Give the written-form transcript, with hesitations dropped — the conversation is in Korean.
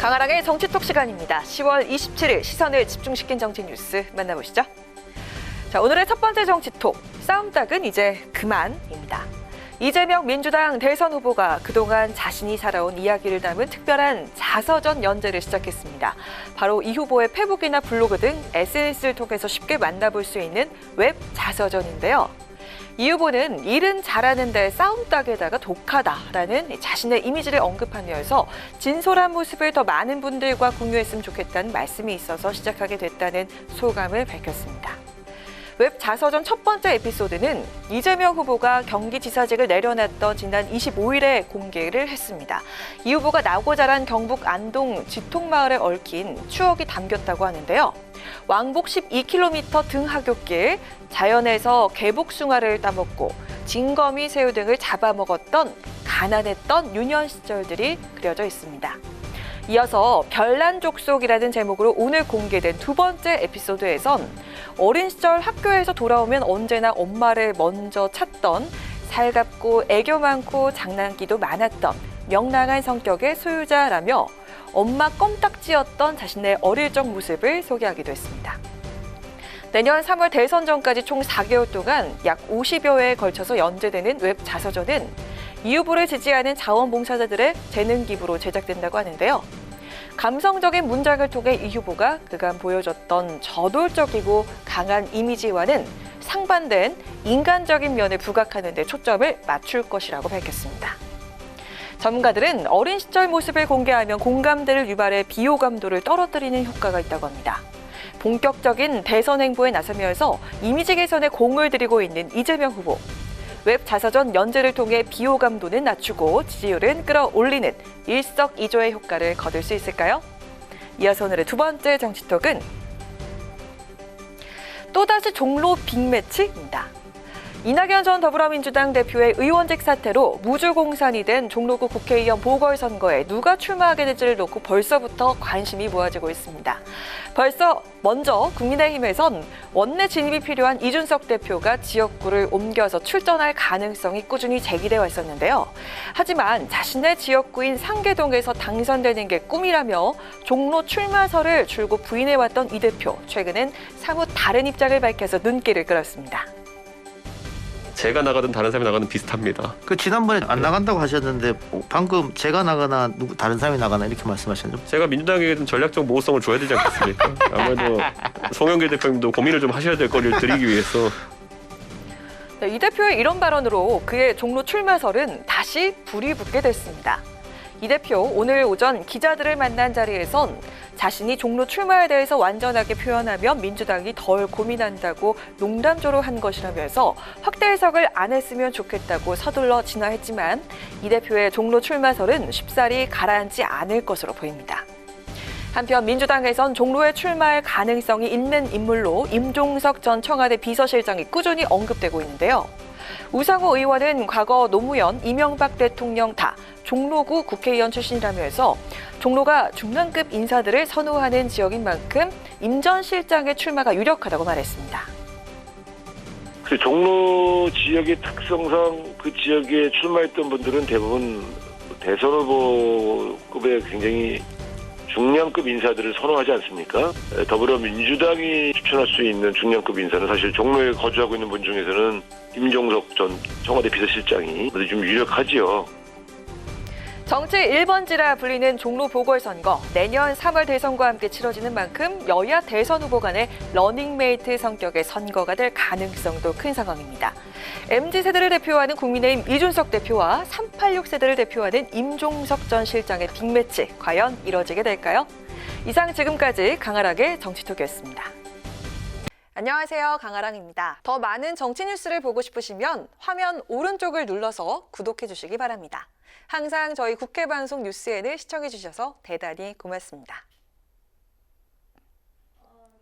강아랑의 정치톡 시간입니다. 10월 27일 시선을 집중시킨 정치 뉴스 만나보시죠. 자, 오늘의 첫 번째 정치톡, 싸움닭은 이제 그만입니다. 이재명 민주당 대선 후보가 그동안 자신이 살아온 이야기를 담은 특별한 자서전 연재를 시작했습니다. 바로 이 후보의 페북이나 블로그 등 SNS를 통해서 쉽게 만나볼 수 있는 웹 자서전인데요. 이 후보는 일은 잘하는데 싸움닭에다가 독하다라는 자신의 이미지를 언급하면서 진솔한 모습을 더 많은 분들과 공유했으면 좋겠다는 말씀이 있어서 시작하게 됐다는 소감을 밝혔습니다. 웹 자서전 첫 번째 에피소드는 이재명 후보가 경기지사직을 내려놨던 지난 25일에 공개를 했습니다. 이 후보가 나고 자란 경북 안동 지통마을에 얽힌 추억이 담겼다고 하는데요. 왕복 12km 등하굣길, 자연에서 개복숭아를 따먹고 진거미 새우 등을 잡아먹었던 가난했던 유년 시절들이 그려져 있습니다. 이어서 별난 족속이라는 제목으로 오늘 공개된 두 번째 에피소드에선 어린 시절 학교에서 돌아오면 언제나 엄마를 먼저 찾던 살갑고 애교 많고 장난기도 많았던 명랑한 성격의 소유자라며 엄마 껌딱지였던 자신의 어릴 적 모습을 소개하기도 했습니다. 내년 3월 대선 전까지 총 4개월 동안 약 50여 회에 걸쳐서 연재되는 웹 자서전은 이 후보를 지지하는 자원봉사자들의 재능 기부로 제작된다고 하는데요. 감성적인 문장을 통해 이 후보가 그간 보여줬던 저돌적이고 강한 이미지와는 상반된 인간적인 면을 부각하는 데 초점을 맞출 것이라고 밝혔습니다. 전문가들은 어린 시절 모습을 공개하면 공감대를 유발해 비호감도를 떨어뜨리는 효과가 있다고 합니다. 본격적인 대선 행보에 나서면서 이미지 개선에 공을 들이고 있는 이재명 후보. 웹 자서전 연재를 통해 비호감도는 낮추고 지지율은 끌어올리는 일석이조의 효과를 거둘 수 있을까요? 이어서 오늘의 두 번째 정치톡은 또다시 종로 빅매치입니다. 이낙연 전 더불어민주당 대표의 의원직 사퇴로 무주공산이 된 종로구 국회의원 보궐선거에 누가 출마하게 될지를 놓고 벌써부터 관심이 모아지고 있습니다. 먼저 국민의힘에선 원내 진입이 필요한 이준석 대표가 지역구를 옮겨서 출전할 가능성이 꾸준히 제기되어 왔었는데요. 하지만 자신의 지역구인 상계동에서 당선되는 게 꿈이라며 종로 출마설을 줄곧 부인해왔던 이 대표, 최근엔 사뭇 다른 입장을 밝혀서 눈길을 끌었습니다. 제가 나가든 다른 사람이 나가든 비슷합니다. 지난번에 안 나간다고 하셨는데 방금 제가 나가나 다른 사람이 나가나 이렇게 말씀하셨죠? 제가 민주당에게 좀 전략적 모호성을 줘야 되지 않겠습니까? 아무래도 송영길 대표님도 고민을 좀 하셔야 될 거리를 드리기 위해서. 네, 이 대표의 이런 발언으로 그의 종로 출마설은 다시 불이 붙게 됐습니다. 이 대표 오늘 오전 기자들을 만난 자리에선 자신이 종로 출마에 대해서 완전하게 표현하면 민주당이 덜 고민한다고 농담조로 한 것이라면서 확대 해석을 안 했으면 좋겠다고 서둘러 진화했지만 이 대표의 종로 출마설은 쉽사리 가라앉지 않을 것으로 보입니다. 한편 민주당에선 종로에 출마할 가능성이 있는 인물로 임종석 전 청와대 비서실장이 꾸준히 언급되고 있는데요. 우상호 의원은 과거 노무현, 이명박 대통령 다 종로구 국회의원 출신이라면서 종로가 중량급 인사들을 선호하는 지역인 만큼 임 전 실장의 출마가 유력하다고 말했습니다. 종로 지역의 특성상 그 지역에 출마했던 분들은 대부분 대선 후보급의 굉장히 중량급 인사들을 선호하지 않습니까? 더불어민주당이 추천할 수 있는 중량급 인사는 사실 종로에 거주하고 있는 분 중에서는 임종석 전 청와대 비서실장이 좀 유력하지요. 정치 1번지라 불리는 종로 보궐선거, 내년 3월 대선과 함께 치러지는 만큼 여야 대선 후보 간의 러닝메이트 성격의 선거가 될 가능성도 큰 상황입니다. MZ세대를 대표하는 국민의힘 이준석 대표와 386세대를 대표하는 임종석 전 실장의 빅매치, 과연 이뤄지게 될까요? 이상 지금까지 강아랑의 정치톡이었습니다. 안녕하세요, 강아랑입니다. 더 많은 정치 뉴스를 보고 싶으시면 화면 오른쪽을 눌러서 구독해 주시기 바랍니다. 항상 저희 국회방송 뉴스엔을 시청해 주셔서 대단히 고맙습니다.